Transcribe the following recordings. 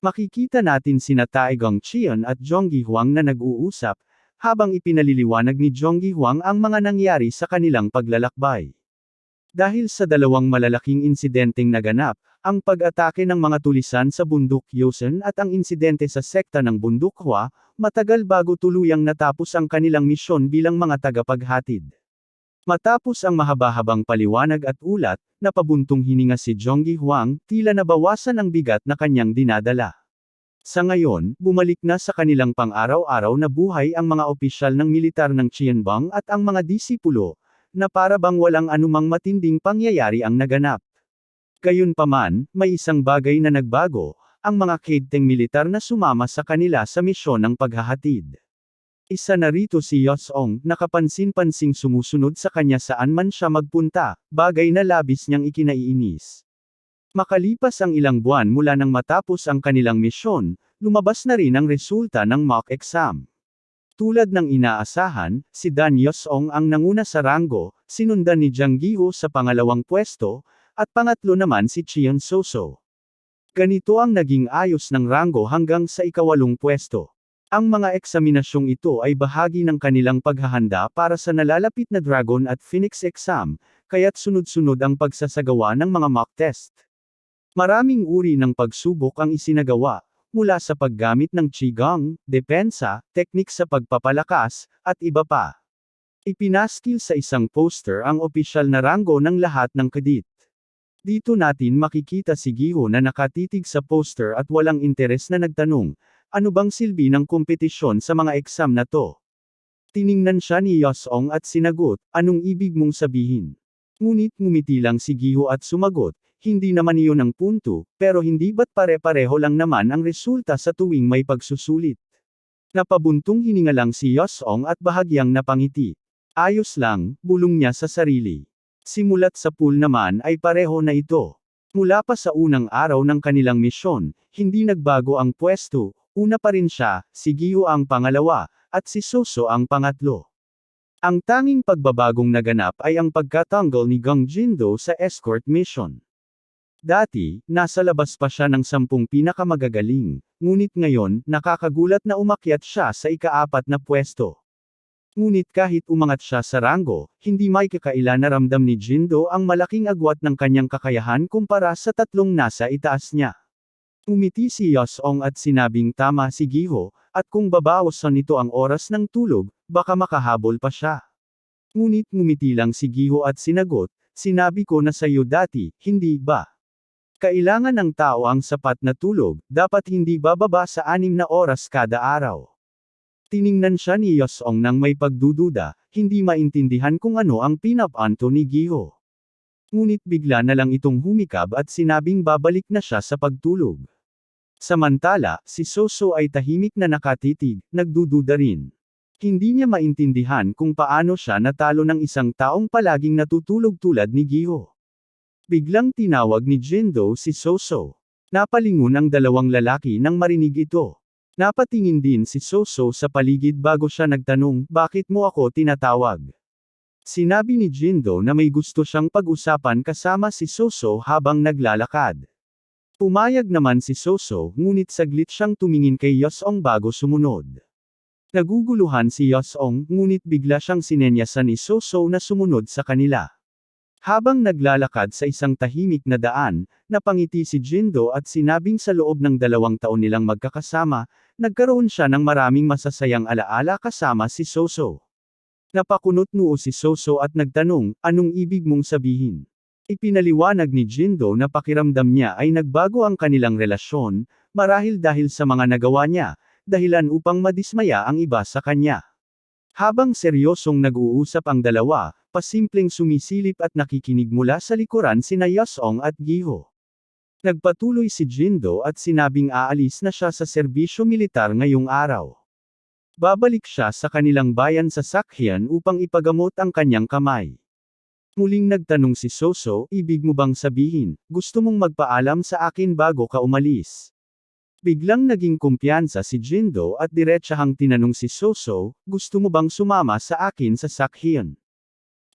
Makikita natin sina Taegong Cheon at Jonggi Huang na nag-uusap, habang ipinaliliwanag ni Jonggi Huang ang mga nangyari sa kanilang paglalakbay. Dahil sa dalawang malalaking insidenteng naganap, ang pag-atake ng mga tulisan sa bundok Yosen at ang insidente sa sekta ng bundok Hua, matagal bago tuluyang natapos ang kanilang misyon bilang mga tagapaghatid. Matapos ang mahaba-habang paliwanag at ulat, napabuntong hininga si Jonggi Huang, tila nabawasan ang bigat na kanyang dinadala. Sa ngayon, bumalik na sa kanilang pang-araw-araw na buhay ang mga opisyal ng militar ng Qianbang at ang mga disipulo, na para bang walang anumang matinding pangyayari ang naganap. Gayunpaman, may isang bagay na nagbago, ang mga kaedteng militar na sumama sa kanila sa misyon ng paghahatid. Isa na rito si Yosong, nakapansin-pansing sumusunod sa kanya saan man siya magpunta, bagay na labis niyang ikinaiinis. Makalipas ang ilang buwan mula nang matapos ang kanilang misyon, lumabas na rin ang resulta ng mock exam. Tulad ng inaasahan, si Dan Yosong ang nanguna sa ranggo, sinundan ni Jang Giho sa pangalawang pwesto, at pangatlo naman si Cheon Soso. Ganito ang naging ayos ng ranggo hanggang sa ikawalong pwesto. Ang mga eksaminasyong ito ay bahagi ng kanilang paghahanda para sa nalalapit na Dragon at Phoenix exam, kaya't sunod-sunod ang pagsasagawa ng mga mock test. Maraming uri ng pagsubok ang isinagawa, mula sa paggamit ng Qigong, depensa, teknik sa pagpapalakas, at iba pa. Ipinaskil sa isang poster ang opisyal na ranggo ng lahat ng kadit. Dito natin makikita si Giho na nakatitig sa poster at walang interes na nagtanong, ano bang silbi ng kompetisyon sa mga exam na to? Tiningnan siya ni Yosong at sinagot, anong ibig mong sabihin? Ngunit ngumiti lang si Giho at sumagot, hindi naman iyon ang punto, pero hindi ba't pare-pareho lang naman ang resulta sa tuwing may pagsusulit? Napabuntong hininga lang si Yosong at bahagyang napangiti. Ayos lang, bulong niya sa sarili. Simulat sa pool naman ay pareho na ito. Mula pa sa unang araw ng kanilang misyon, hindi nagbago ang pwesto, una pa rin siya, si Giho ang pangalawa, at si Soso ang pangatlo. Ang tanging pagbabagong naganap ay ang pagkatanggal ni Gong Jindo sa escort mission. Dati, nasa labas pa siya ng 10 pinakamagagaling, ngunit ngayon, nakakagulat na umakyat siya sa ika-4 na pwesto. Ngunit kahit umangat siya sa ranggo, hindi may kakaila na ramdam ni Jindo ang malaking agwat ng kanyang kakayahan kumpara sa tatlong nasa itaas niya. Umiti si Yosong at sinabing tama si Giho, at kung babawasan nito ang oras ng tulog, baka makahabol pa siya. Ngunit ngumiti lang si Giho at sinagot, sinabi ko na sa'yo dati, hindi ba? Kailangan ng tao ang sapat na tulog, dapat hindi bababa sa 6 na oras kada araw. Tiningnan siya ni Yosong nang may pagdududa, hindi maintindihan kung ano ang pinapanto ni Giho. Ngunit bigla na lang itong humikab at sinabing babalik na siya sa pagtulog. Samantala, si Soso ay tahimik na nakatitig, nagdududa rin. Hindi niya maintindihan kung paano siya natalo ng isang taong palaging natutulog tulad ni Giho. Biglang tinawag ni Jindo si Soso. Napalingon ang dalawang lalaki nang marinig ito. Napatingin din si Soso sa paligid bago siya nagtanong, bakit mo ako tinatawag? Sinabi ni Jindo na may gusto siyang pag-usapan kasama si Soso habang naglalakad. Pumayag naman si Soso, ngunit saglit siyang tumingin kay Yosong bago sumunod. Naguguluhan si Yosong, ngunit bigla siyang sinenyasan ni Soso na sumunod sa kanila. Habang naglalakad sa isang tahimik na daan, napangiti si Jindo at sinabing sa loob ng 2 taon nilang magkakasama, nagkaroon siya ng maraming masasayang alaala kasama si Soso. Napakunot noo si Soso at nagtanong, anong ibig mong sabihin? Ipinaliwanag ni Jindo na pakiramdam niya ay nagbago ang kanilang relasyon, marahil dahil sa mga nagawa niya, dahilan upang madismaya ang iba sa kanya. Habang seryosong nag-uusap ang dalawa, pasimpleng sumisilip at nakikinig mula sa likuran sina Yosong at Giho. Nagpatuloy si Jindo at sinabing aalis na siya sa serbisyo militar ngayong araw. Babalik siya sa kanilang bayan sa Sakyan upang ipagamot ang kanyang kamay. Muling nagtanong si Soso, ibig mo bang sabihin, gusto mong magpaalam sa akin bago ka umalis? Biglang naging kumpiyansa si Jindo at diretsahang tinanong si Soso, gusto mo bang sumama sa akin sa Sakyan?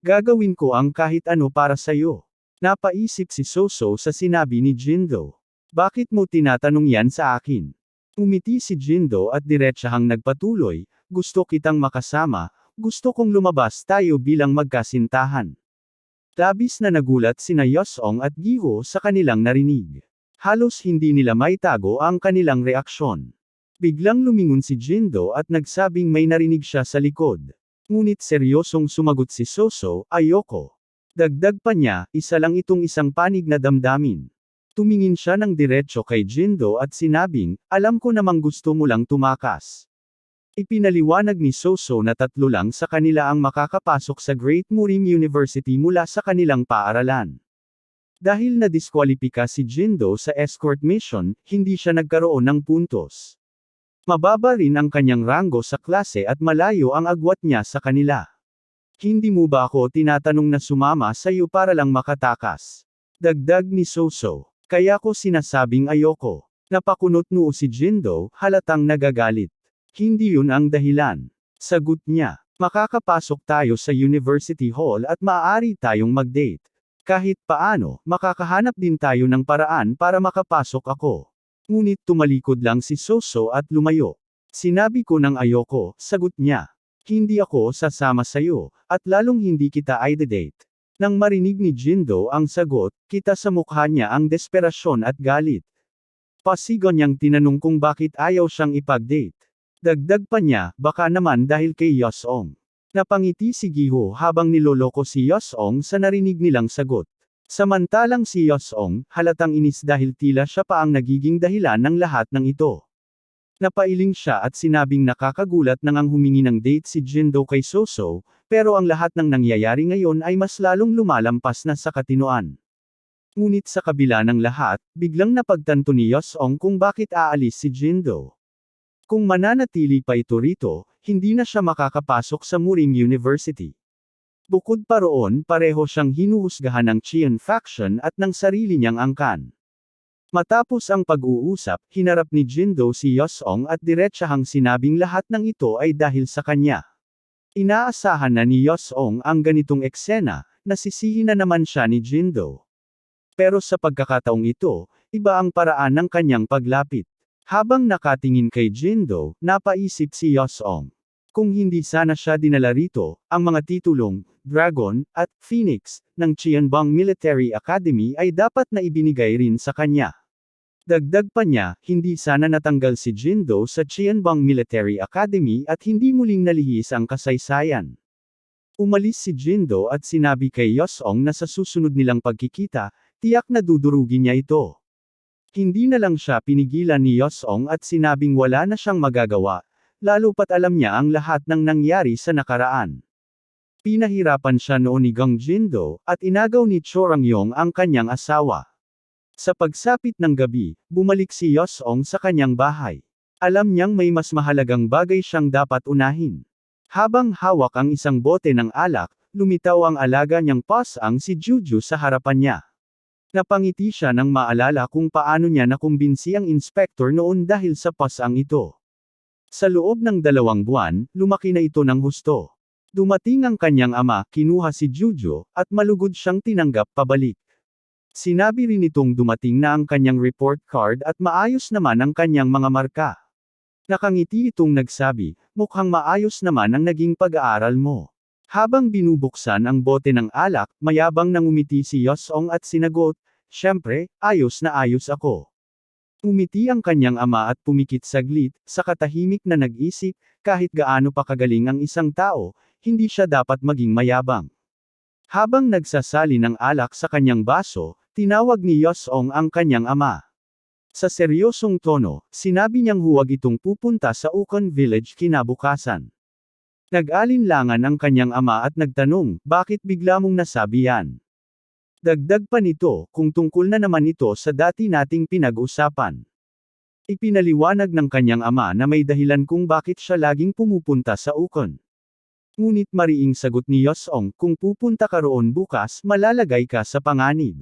Gagawin ko ang kahit ano para sa'yo. Napaisip si Soso sa sinabi ni Jindo. Bakit mo tinatanong yan sa akin? Umiti si Jindo at diretsahang nagpatuloy, gusto kitang makasama, gusto kong lumabas tayo bilang magkasintahan. Labis na nagulat sina Yosong at Giho sa kanilang narinig. Halos hindi nila maitago ang kanilang reaksyon. Biglang lumingon si Jindo at nagsabing may narinig siya sa likod. Ngunit seryosong sumagot si Soso, ayoko. Dagdag pa niya, isa lang itong isang panig na damdamin. Tumingin siya ng diretso kay Jindo at sinabing, alam ko namang gusto mo lang tumakas. Ipinaliwanag ni Soso na 3 lang sa kanila ang makakapasok sa Great Murim University mula sa kanilang paaralan. Dahil nadiskwalipika si Jindo sa escort mission, hindi siya nagkaroon ng puntos. Mababa rin ang kanyang ranggo sa klase at malayo ang agwat niya sa kanila. Hindi mo ba ako tinatanong na sumama sa iyo para lang makatakas? Dagdag ni Soso. Kaya ko sinasabing ayoko. Napakunot noo si Jindo, halatang nagagalit. Hindi yun ang dahilan. Sagot niya. Makakapasok tayo sa University Hall at maaari tayong mag-date. Kahit paano, makakahanap din tayo ng paraan para makapasok ako. Ngunit tumalikod lang si Soso at lumayo. Sinabi ko ng ayoko, sagot niya. Hindi ako sasama sayo, at lalong hindi kita i-date. Nang marinig ni Jindo ang sagot, kita sa mukha niya ang desperasyon at galit. Pasigaw niyang tinanong kung bakit ayaw siyang ipag-date. Dagdag pa niya, baka naman dahil kay Yosong. Napangiti si Giho habang niloloko si Yosong sa narinig nilang sagot. Samantalang si Yosong, halatang inis dahil tila siya pa ang nagiging dahilan ng lahat ng ito. Napailing siya at sinabing nakakagulat nang ang humingi ng date si Jindo kay Soso, pero ang lahat ng nangyayari ngayon ay mas lalong lumalampas na sa katinoan. Ngunit sa kabila ng lahat, biglang napagtanto ni Yosong kung bakit aalis si Jindo. Kung mananatili pa ito rito, hindi na siya makakapasok sa Murim University. Bukod pa roon, pareho siyang hinuhusgahan ng Chian faction at ng sarili niyang angkan. Matapos ang pag-uusap, hinarap ni Jindo si Yosong at diretsahang sinabing lahat ng ito ay dahil sa kanya. Inaasahan na ni Yosong ang ganitong eksena, nasisihin na naman siya ni Jindo. Pero sa pagkakataong ito, iba ang paraan ng kanyang paglapit. Habang nakatingin kay Jindo, napaisip si Yosong. Kung hindi sana siya dinala rito, ang mga titulong, Dragon, at Phoenix, ng Qianbong Military Academy ay dapat na ibinigay rin sa kanya. Dagdag pa niya, hindi sana natanggal si Jindo sa Qianbong Military Academy at hindi muling nalihis ang kasaysayan. Umalis si Jindo at sinabi kay Yosong na sa susunod nilang pagkikita, tiyak na dudurugin niya ito. Hindi na lang siya pinigilan ni Yosong at sinabing wala na siyang magagawa, lalo pat alam niya ang lahat ng nangyari sa nakaraan. Pinahirapan siya noon ni Gang Jindo, at inagaw ni Chorangyong ang kanyang asawa. Sa pagsapit ng gabi, bumalik si Yosong sa kanyang bahay. Alam niyang may mas mahalagang bagay siyang dapat unahin. Habang hawak ang isang bote ng alak, lumitaw ang alaga niyang pasang si Juju sa harapan niya. Napangiti siya nang maalala kung paano niya nakumbinsi ang inspektor noon dahil sa pasang ito. Sa loob ng 2 buwan, lumaki na ito ng husto. Dumating ang kanyang ama, kinuha si Juju, at malugod siyang tinanggap pabalik. Sinabi rin itong dumating na ang kanyang report card at maayos naman ang kanyang mga marka. Nakangiti itong nagsabi, mukhang maayos naman ang naging pag-aaral mo. Habang binubuksan ang bote ng alak, mayabang nang umiti si Yosong at sinagot, syempre, ayos na ayos ako. Umiti ang kanyang ama at pumikit saglit, sa katahimik na nag-isip, kahit gaano pa kagaling ang isang tao, hindi siya dapat maging mayabang. Habang nagsasali ng alak sa kanyang baso, tinawag ni Yosong ang kanyang ama. Sa seryosong tono, sinabi niyang huwag itong pupunta sa Ukon Village kinabukasan. Nag-alinlangan ang kanyang ama at nagtanong, bakit bigla mong nasabi yan? Dagdag pa nito, kung tungkol na naman ito sa dati nating pinag-usapan. Ipinaliwanag ng kanyang ama na may dahilan kung bakit siya laging pumupunta sa Ukon. Ngunit mariing sagot ni Yosong, kung pupunta ka roon bukas, malalagay ka sa panganib.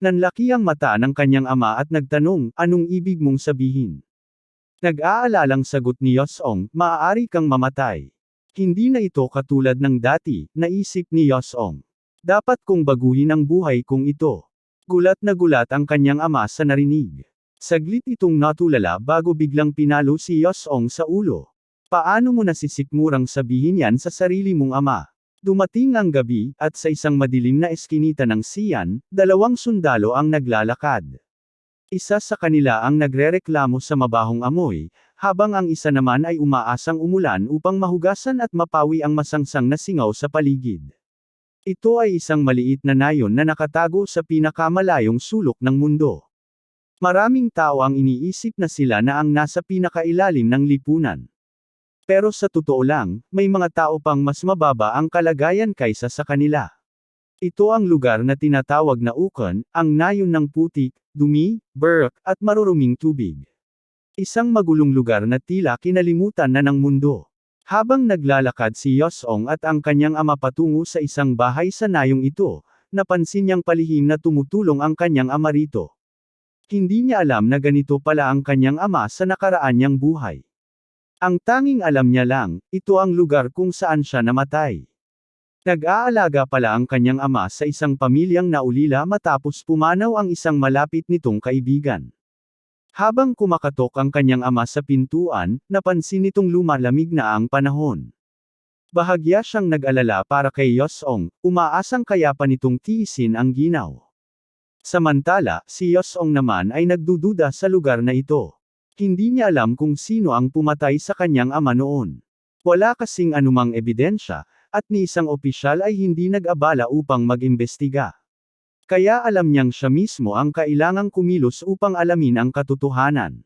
Nanlaki ang mata ng kanyang ama at nagtanong, anong ibig mong sabihin? Nag-aalalang sagot ni Yosong, maaari kang mamatay. Hindi na ito katulad ng dati, naisip ni Yosong. Dapat kong baguhin ang buhay kong ito. Gulat na gulat ang kanyang ama sa narinig. Saglit itong natulala bago biglang pinalo si Yosong sa ulo. Paano mo nasisikmurang sabihin yan sa sarili mong ama? Dumating ang gabi, at sa isang madilim na eskinita ng Xi'an, dalawang sundalo ang naglalakad. Isa sa kanila ang nagrereklamo sa mabahong amoy, habang ang isa naman ay umaasang umulan upang mahugasan at mapawi ang masangsang na singaw sa paligid. Ito ay isang maliit na nayon na nakatago sa pinakamalayong sulok ng mundo. Maraming tao ang iniisip na sila na ang nasa pinakailalim ng lipunan. Pero sa totoo lang, may mga tao pang mas mababa ang kalagayan kaysa sa kanila. Ito ang lugar na tinatawag na Ukon, ang nayon ng putik, dumi, berk, at maruruming tubig. Isang magulong lugar na tila kinalimutan na ng mundo. Habang naglalakad si Yosong at ang kanyang ama patungo sa isang bahay sa nayong ito, napansin niyang palihim na tumutulong ang kanyang ama rito. Hindi niya alam na ganito pala ang kanyang ama sa nakaraan niyang buhay. Ang tanging alam niya lang, ito ang lugar kung saan siya namatay. Nag-aalaga pala ang kanyang ama sa isang pamilyang naulila matapos pumanaw ang isang malapit nitong kaibigan. Habang kumakatok ang kanyang ama sa pintuan, napansin nitong lumalamig na ang panahon. Bahagya siyang nag-alala para kay Yosong, umaasang kaya pa nitong tiisin ang ginaw. Samantala, si Yosong naman ay nagdududa sa lugar na ito. Hindi niya alam kung sino ang pumatay sa kanyang ama noon. Wala kasing anumang ebidensya, at ni isang opisyal ay hindi nag-abala upang mag-imbestiga. Kaya alam niyang siya mismo ang kailangang kumilos upang alamin ang katotohanan.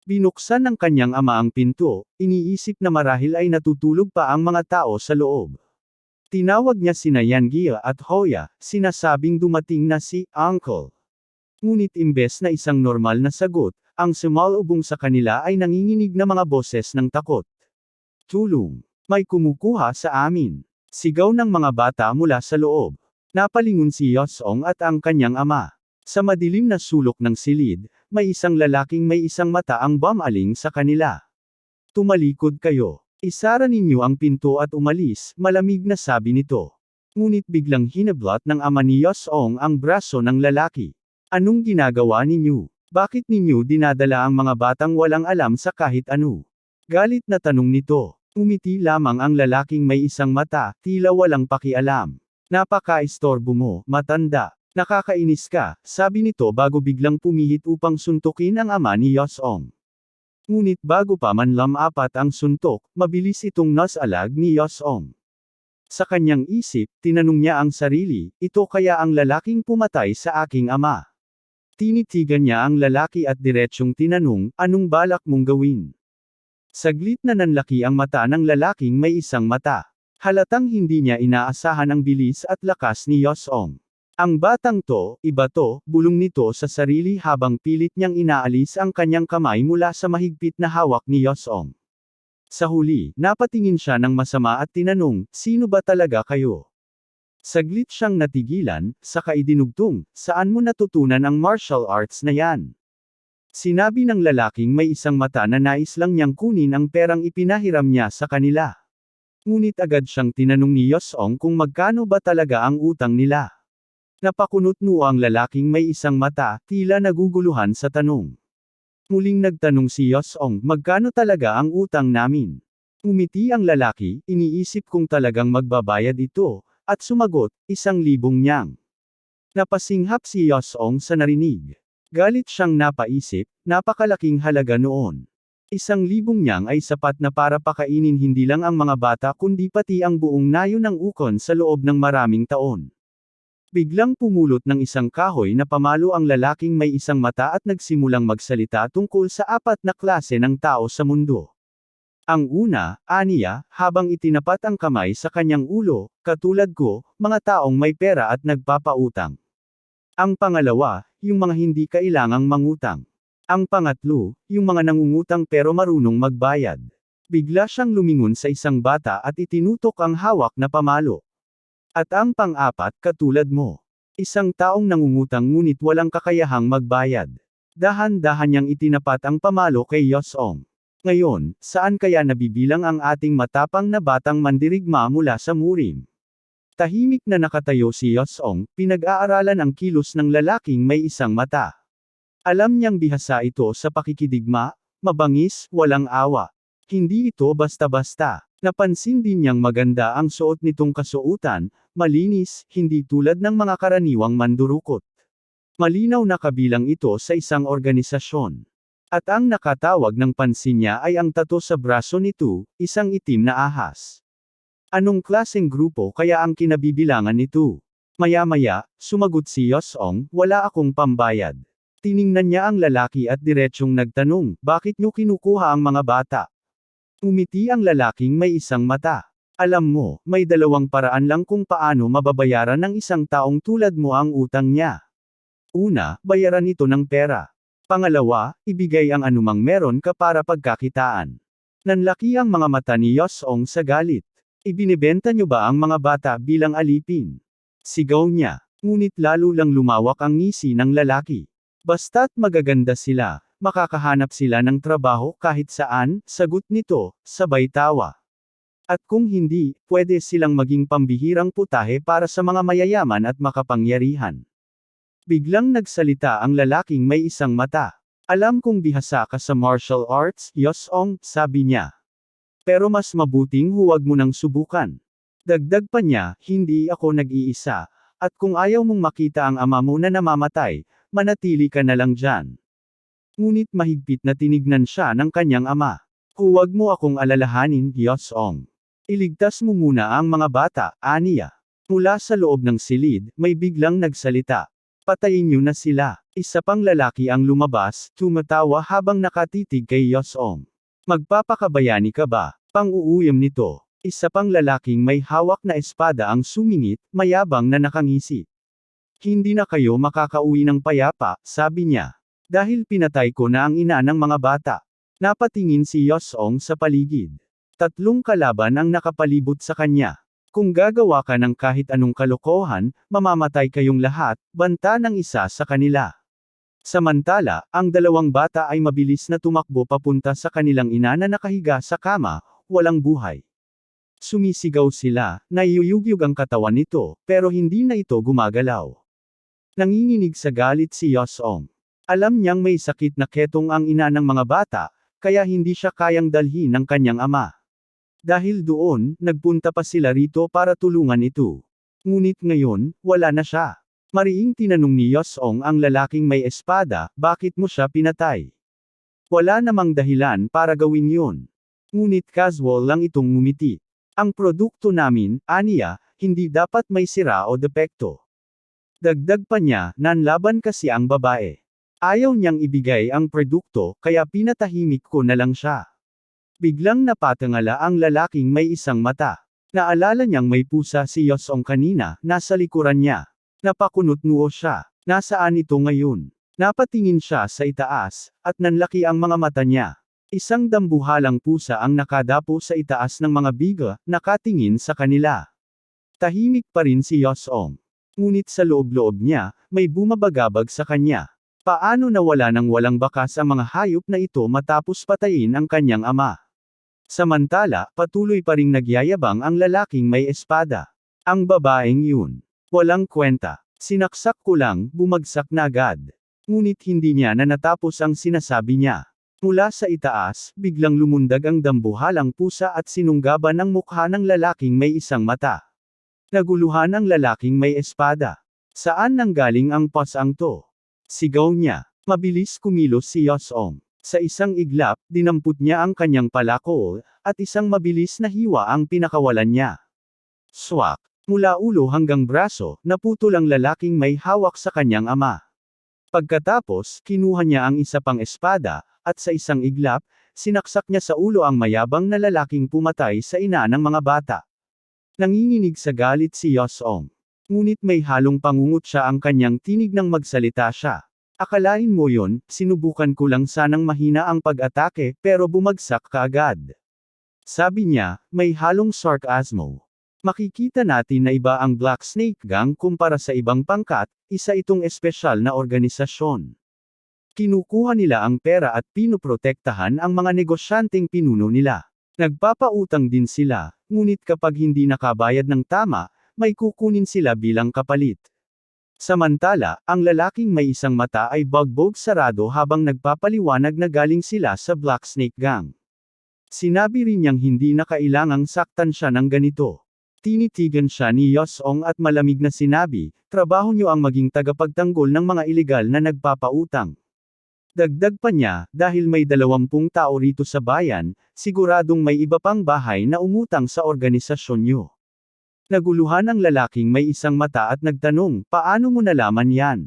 Binuksan ng kanyang ama ang pinto, iniisip na marahil ay natutulog pa ang mga tao sa loob. Tinawag niya sina Yangia at Hoya, sinasabing dumating na si Uncle. Ngunit imbes na isang normal na sagot, ang sumalubong sa kanila ay nanginginig na mga boses ng takot. Tulong! May kumukuha sa amin. Sigaw ng mga bata mula sa loob. Napalingon si Yosong at ang kanyang ama. Sa madilim na sulok ng silid, may isang lalaking may isang mata ang bumaling sa kanila. Tumalikod kayo. Isara ninyo ang pinto at umalis, malamig na sabi nito. Ngunit biglang hinablot ng ama ni Yosong ang braso ng lalaki. Anong ginagawa ninyo? Bakit ninyo dinadala ang mga batang walang alam sa kahit ano? Galit na tanong nito. Umiti lamang ang lalaking may isang mata, tila walang pakialam. Napaka-istorbo mo, matanda. Nakakainis ka, sabi nito bago biglang pumihit upang suntukin ang ama ni Yosong. Ngunit bago pa man lamapat ang suntok, mabilis itong nasalag ni Yosong. Sa kanyang isip, tinanong niya ang sarili, ito kaya ang lalaking pumatay sa aking ama? Tinitigan niya ang lalaki at diretsyong tinanong, anong balak mong gawin? Saglit na nanlaki ang mata ng lalaking may isang mata. Halatang hindi niya inaasahan ang bilis at lakas ni Yosong. Ang batang to, iba to, bulong nito sa sarili habang pilit niyang inaalis ang kanyang kamay mula sa mahigpit na hawak ni Yosong. Sa huli, napatingin siya ng masama at tinanong, sino ba talaga kayo? Saglit siyang natigilan, saka idinugtong, saan mo natutunan ang martial arts na yan? Sinabi ng lalaking may isang mata na nais lang niyang kunin ang perang ipinahiram niya sa kanila. Ngunit agad siyang tinanong ni Yosong kung magkano ba talaga ang utang nila. Napakunot-noo ang lalaking may isang mata, tila naguguluhan sa tanong. Muling nagtanong si Yosong, magkano talaga ang utang namin? Umiti ang lalaki, iniisip kung talagang magbabayad ito, at sumagot, 1,000 niyang. Napasinghap si Yosong sa narinig. Galit siyang napaisip, napakalaking halaga noon. 1,000 niyang ay sapat na para pakainin hindi lang ang mga bata kundi pati ang buong nayon ng Ukon sa loob ng maraming taon. Biglang pumulot ng isang kahoy na pamalo ang lalaking may isang mata at nagsimulang magsalita tungkol sa 4 na klase ng tao sa mundo. Ang una, aniya, habang itinapat ang kamay sa kanyang ulo, katulad ko, mga taong may pera at nagpapautang. Ang pangalawa, yung mga hindi kailangang mangutang. Ang pangatlo, yung mga nangungutang pero marunong magbayad. Bigla siyang lumingon sa isang bata at itinutok ang hawak na pamalo. At ang pang-apat, katulad mo. Isang taong nangungutang ngunit walang kakayahang magbayad. Dahan-dahan niyang itinapat ang pamalo kay Yosong. Ngayon, saan kaya nabibilang ang ating matapang na batang mandirigma mula sa murim? Tahimik na nakatayo si Yosong, pinag-aaralan ang kilos ng lalaking may isang mata. Alam niyang bihasa ito sa pakikidigma, mabangis, walang awa. Hindi ito basta-basta. Napansin din niyang maganda ang suot nitong kasuotan, malinis, hindi tulad ng mga karaniwang mandurukot. Malinaw na kabilang ito sa isang organisasyon. At ang nakatawag ng pansin niya ay ang tato sa braso nito, isang itim na ahas. Anong klaseng grupo kaya ang kinabibilangan nito? Maya-maya, sumagot si Yosong, wala akong pambayad. Tiningnan niya ang lalaki at diretsyong nagtanong, bakit niyo kinukuha ang mga bata? Umiti ang lalaking may isang mata. Alam mo, may dalawang paraan lang kung paano mababayaran ng isang taong tulad mo ang utang niya. Una, bayaran ito ng pera. Pangalawa, ibigay ang anumang meron ka para pagkakitaan. Nanlaki ang mga mata ni Yosong sa galit. Ibinibenta niyo ba ang mga bata bilang alipin? Sigaw niya. Ngunit lalo lang lumawak ang ngisi ng lalaki. Basta't magaganda sila, makakahanap sila ng trabaho kahit saan, sagot nito, sabay tawa. At kung hindi, pwede silang maging pambihirang putahe para sa mga mayayaman at makapangyarihan. Biglang nagsalita ang lalaking may isang mata. Alam kong bihasa ka sa martial arts, Yosong, sabi niya. Pero mas mabuting huwag mo nang subukan. Dagdag pa niya, hindi ako nag-iisa, at kung ayaw mong makita ang ama mo na namamatay, manatili ka na lang dyan. Ngunit mahigpit na tinignan siya ng kanyang ama. Huwag mo akong alalahanin, Yosong. Iligtas mo muna ang mga bata, aniya. Mula sa loob ng silid, may biglang nagsalita. Patayin niyo na sila. Isa pang lalaki ang lumabas, tumatawa habang nakatitig kay Yosong. Magpapakabayani ka ba? Pang-uuyam nito. Isa pang lalaking may hawak na espada ang sumingit, mayabang na nakangisi. Hindi na kayo makakauwi ng payapa, sabi niya. Dahil pinatay ko na ang ina ng mga bata. Napatingin si Yosong sa paligid. 3 kalaban ang nakapalibot sa kanya. Kung gagawa ka ng kahit anong kalokohan, mamamatay kayong lahat, banta ng isa sa kanila. Samantala, ang 2 bata ay mabilis na tumakbo papunta sa kanilang ina na nakahiga sa kama, walang buhay. Sumisigaw sila, naiyuyugyug ang katawan nito, pero hindi na ito gumagalaw. Nanginginig sa galit si Yosong. Alam niyang may sakit na ketong ang ina ng mga bata, kaya hindi siya kayang dalhin ng kanyang ama. Dahil doon, nagpunta pa sila rito para tulungan ito. Ngunit ngayon, wala na siya. Mariing tinanong ni Yosong ang lalaking may espada, bakit mo siya pinatay? Wala namang dahilan para gawin yun. Ngunit casual lang itong ngumiti. Ang produkto namin, aniya, hindi dapat may sira o depekto. Dagdag pa niya, nanlaban kasi ang babae. Ayaw niyang ibigay ang produkto, kaya pinatahimik ko na lang siya. Biglang napatangala ang lalaking may isang mata. Naalala niyang may pusa si Yosong kanina, nasa likuran niya. Napakunot noo siya. Nasaan ito ngayon? Napatingin siya sa itaas, at nanlaki ang mga mata niya. Isang dambuhalang pusa ang nakadapo sa itaas ng mga biga, nakatingin sa kanila. Tahimik pa rin si Yosong. Ngunit sa loob-loob niya, may bumabagabag sa kanya. Paano nawala ng walang bakas ang mga hayop na ito matapos patayin ang kanyang ama? Samantala, patuloy pa ring nagyayabang ang lalaking may espada. Ang babaeng yun. Walang kwenta. Sinaksak ko lang, bumagsak na agad. Ngunit hindi niya na natapos ang sinasabi niya. Mula sa itaas, biglang lumundag ang dambuhalang pusa at sinunggaban ang mukha ng lalaking may isang mata. Naguluhan ang lalaking may espada. Saan nanggaling ang pasang to? Sigaw niya. Mabilis kumilos si Yosong. Sa isang iglap, dinampot niya ang kanyang palakol, at isang mabilis na hiwa ang pinakawalan niya. Swak! Mula ulo hanggang braso, naputol ang lalaking may hawak sa kanyang ama. Pagkatapos, kinuha niya ang isa pang espada, at sa isang iglap, sinaksak niya sa ulo ang mayabang na lalaking pumatay sa ina ng mga bata. Nanginginig sa galit si Yosong. Ngunit may halong pangungot siya ang kanyang tinig nang magsalita siya. Akalain mo yon, sinubukan ko lang sanang mahina ang pag-atake, pero bumagsak kaagad. Sabi niya, may halong sarcasmo. Makikita natin na iba ang Black Snake Gang kumpara sa ibang pangkat, isa itong espesyal na organisasyon. Kinukuha nila ang pera at pinoprotektahan ang mga negosyanteng pinuno nila. Nagpapautang din sila, ngunit kapag hindi nakabayad ng tama, may kukunin sila bilang kapalit. Samantala, ang lalaking may isang mata ay bugbog sarado habang nagpapaliwanag na galing sila sa Black Snake Gang. Sinabi rin niyang hindi na kailangang saktan siya ng ganito. Tinitigan siya ni Yosong at malamig na sinabi, trabaho niyo ang maging tagapagtanggol ng mga ilegal na nagpapautang. Dagdag pa niya, dahil may 20 tao rito sa bayan, siguradong may iba pang bahay na umutang sa organisasyon niyo. Naguluhan ang lalaking may isang mata at nagtanong, paano mo nalaman yan?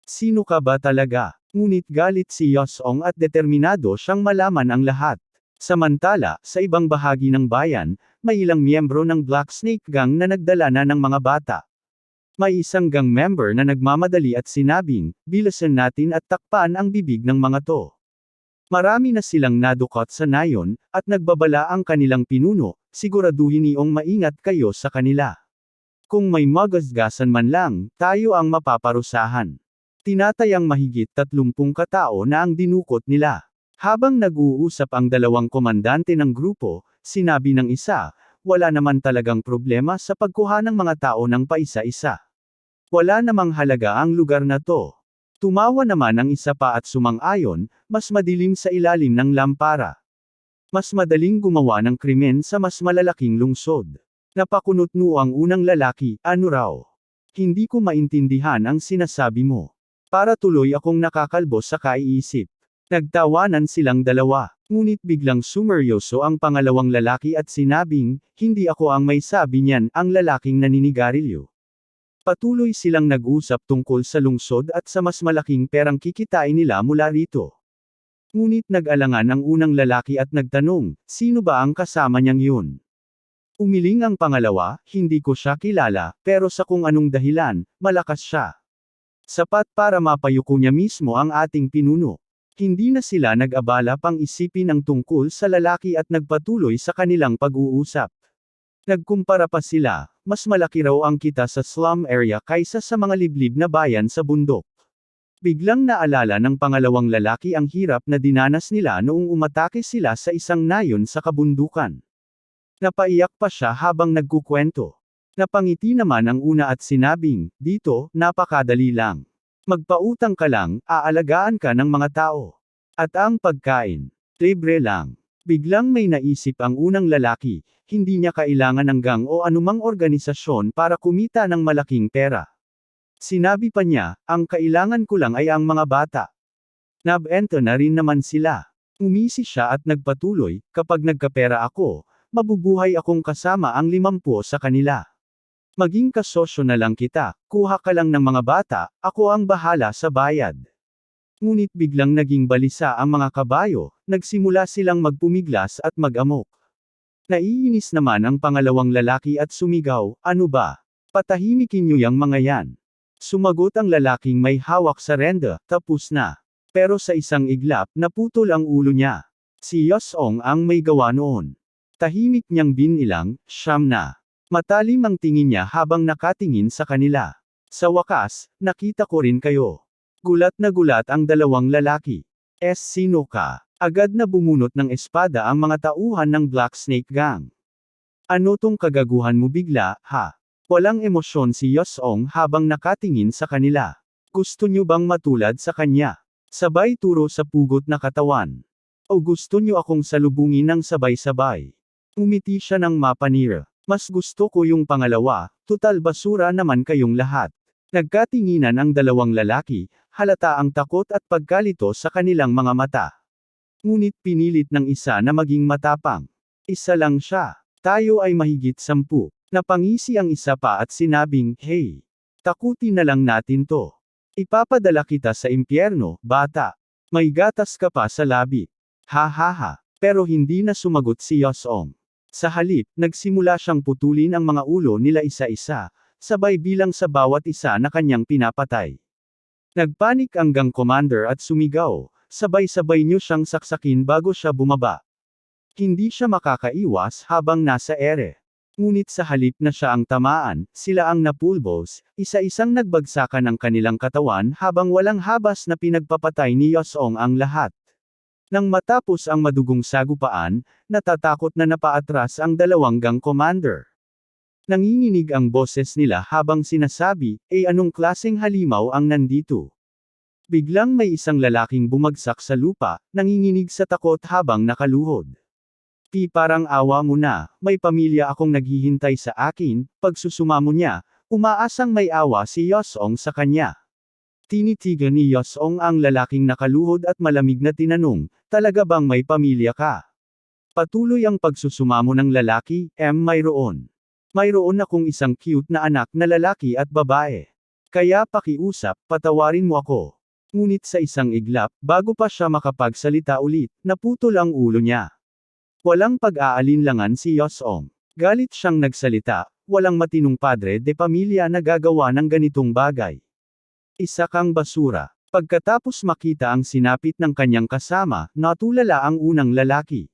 Sino ka ba talaga? Ngunit galit si Yosong at determinado siyang malaman ang lahat. Samantala, sa ibang bahagi ng bayan, may ilang miyembro ng Black Snake Gang na nagdala na ng mga bata. May isang gang member na nagmamadali at sinabing, bilisan natin at takpan ang bibig ng mga to. Marami na silang nadukot sa nayon, at nagbabala ang kanilang pinuno, siguraduhin niyong maingat kayo sa kanila. Kung may magasgasan man lang, tayo ang mapaparusahan. Tinatayang mahigit 30 katao na ang dinukot nila. Habang nag-uusap ang dalawang komandante ng grupo, sinabi ng isa, wala naman talagang problema sa pagkuha ng mga tao ng paisa-isa. Wala namang halaga ang lugar na to. Tumawa naman ang isa pa at sumang-ayon, mas madilim sa ilalim ng lampara. Mas madaling gumawa ng krimen sa mas malalaking lungsod. Napakunot-no ang unang lalaki, ano raw? Hindi ko maintindihan ang sinasabi mo. Para tuloy akong nakakalbo sa kaiisip. Nagtawanan silang dalawa. Ngunit biglang sumeryoso ang pangalawang lalaki at sinabing, hindi ako ang may sabi niyan, ang lalaking naninigarilyo. Patuloy silang nag-usap tungkol sa lungsod at sa mas malaking perang kikitain nila mula rito. Ngunit nag-alangan ang unang lalaki at nagtanong, sino ba ang kasama niyang yun? Umiling ang pangalawa, hindi ko siya kilala, pero sa kung anong dahilan, malakas siya. Sapat para mapayuko niya mismo ang ating pinuno. Hindi na sila nag-abala pang isipin ang tungkol sa lalaki at nagpatuloy sa kanilang pag-uusap. Nagkumpara pa sila, mas malaki raw ang kita sa slum area kaysa sa mga liblib na bayan sa bundok. Biglang naalala ng pangalawang lalaki ang hirap na dinanas nila noong umatake sila sa isang nayon sa kabundukan. Napaiyak pa siya habang nagkukwento. Napangiti naman ang una at sinabing, dito, napakadali lang. Magpautang ka lang, aalagaan ka ng mga tao. At ang pagkain, libre lang. Biglang may naisip ang unang lalaki, hindi niya kailangan ng gang o anumang organisasyon para kumita ng malaking pera. Sinabi pa niya, ang kailangan ko lang ay ang mga bata. Nabenta na rin naman sila. Umisi siya at nagpatuloy, kapag nagkapera ako, mabubuhay akong kasama ang 50 sa kanila. Maging kasosyo na lang kita, kuha ka lang ng mga bata, ako ang bahala sa bayad. Ngunit biglang naging balisa ang mga kabayo, nagsimula silang magpumiglas at mag-amok. Naiinis naman ang pangalawang lalaki at sumigaw, ano ba? Patahimikin niyo yang mga yan. Sumagot ang lalaking may hawak sa renda, tapos na. Pero sa isang iglap, naputol ang ulo niya. Si Yosong ang may gawa noon. Tahimik niyang binilang, siyam na. Matalim ang tingin niya habang nakatingin sa kanila. Sa wakas, nakita ko rin kayo. Gulat na gulat ang dalawang lalaki. Sino ka? Agad na bumunot ng espada ang mga tauhan ng Black Snake Gang. Ano tong kagaguhan mo bigla, ha? Walang emosyon si Yosong habang nakatingin sa kanila. Gusto niyo bang matulad sa kanya? Sabay turo sa pugot na katawan. O gusto niyo akong salubungin ng sabay-sabay? Umiti siya ng mapanira. Mas gusto ko yung pangalawa, tutal basura naman kayong lahat. Nagkatinginan ang dalawang lalaki, halata ang takot at pagkalito sa kanilang mga mata. Ngunit pinilit ng isa na maging matapang. Isa lang siya. Tayo ay mahigit 10. Napangisi ang isa pa at sinabing, hey, takutin na lang natin to. Ipapadala kita sa impyerno, bata. May gatas ka pa sa labi. Ha ha ha. Pero hindi na sumagot si Yosong. Sa halip, nagsimula siyang putulin ang mga ulo nila isa-isa, sabay bilang sa bawat isa na kanyang pinapatay. Nagpanik ang gang commander at sumigaw, sabay-sabay niyo siyang saksakin bago siya bumaba. Hindi siya makakaiwas habang nasa ere. Ngunit sa halip na siya ang tamaan, sila ang napulbos, isa-isang nagbagsakan ng kanilang katawan habang walang habas na pinagpapatay ni Yosong ang lahat. Nang matapos ang madugong sagupaan, natatakot na napaatras ang dalawang gang commander. Nanginginig ang boses nila habang sinasabi, anong klaseng halimaw ang nandito? Biglang may isang lalaking bumagsak sa lupa, nanginginig sa takot habang nakaluhod. Parang awa mo na, may pamilya akong naghihintay sa akin, pagsusumamo niya, umaasang may awa si Yosong sa kanya. Tinitigan ni Yosong ang lalaking nakaluhod at malamig na tinanong, talaga bang may pamilya ka? Patuloy ang pagsusumamo ng lalaki, mayroon. Mayroon akong isang cute na anak na lalaki at babae. Kaya pakiusap, patawarin mo ako. Ngunit sa isang iglap, bago pa siya makapagsalita ulit, naputol ang ulo niya. Walang pag-aalinlangan si Yosong. Galit siyang nagsalita, walang matinong padre de pamilya na gagawa ng ganitong bagay. Isa kang basura. Pagkatapos makita ang sinapit ng kanyang kasama, natulala ang unang lalaki.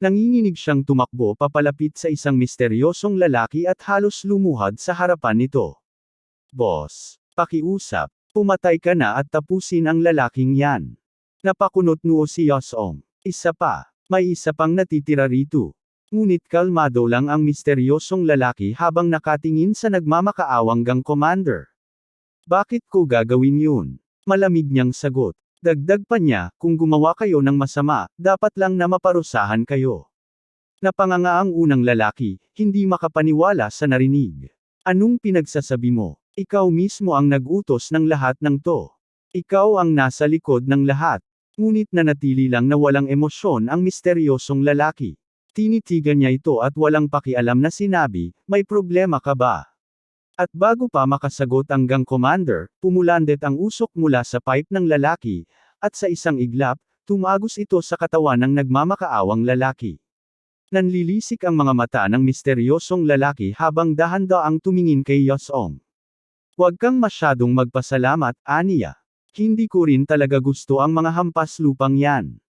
Nanginginig siyang tumakbo papalapit sa isang misteryosong lalaki at halos lumuhad sa harapan nito. Boss, pakiusap, pumatay ka na at tapusin ang lalaking yan. Napakunot noo si Yosong. Isa pa, may isa pang natitira rito. Ngunit kalmado lang ang misteryosong lalaki habang nakatingin sa nagmamakaawang gang commander. Bakit ko gagawin yun? Malamig niyang sagot. Dagdag pa niya, kung gumawa kayo ng masama, dapat lang na maparusahan kayo. Napanganga ang unang lalaki, hindi makapaniwala sa narinig. Anong pinagsasabi mo? Ikaw mismo ang nag-utos ng lahat ng to. Ikaw ang nasa likod ng lahat. Ngunit nanatili lang na walang emosyon ang misteryosong lalaki. Tinitigan niya ito at walang pakialam na sinabi, may problema ka ba? At bago pa makasagot ang gang commander, pumulandet ang usok mula sa pipe ng lalaki, at sa isang iglap, tumagos ito sa katawan ng nagmamakaawang lalaki. Nanlilisik ang mga mata ng misteryosong lalaki habang dahan-daang tumingin kay Yosong. Huwag kang masyadong magpasalamat, aniya. Hindi ko rin talaga gusto ang mga hampas lupang yan.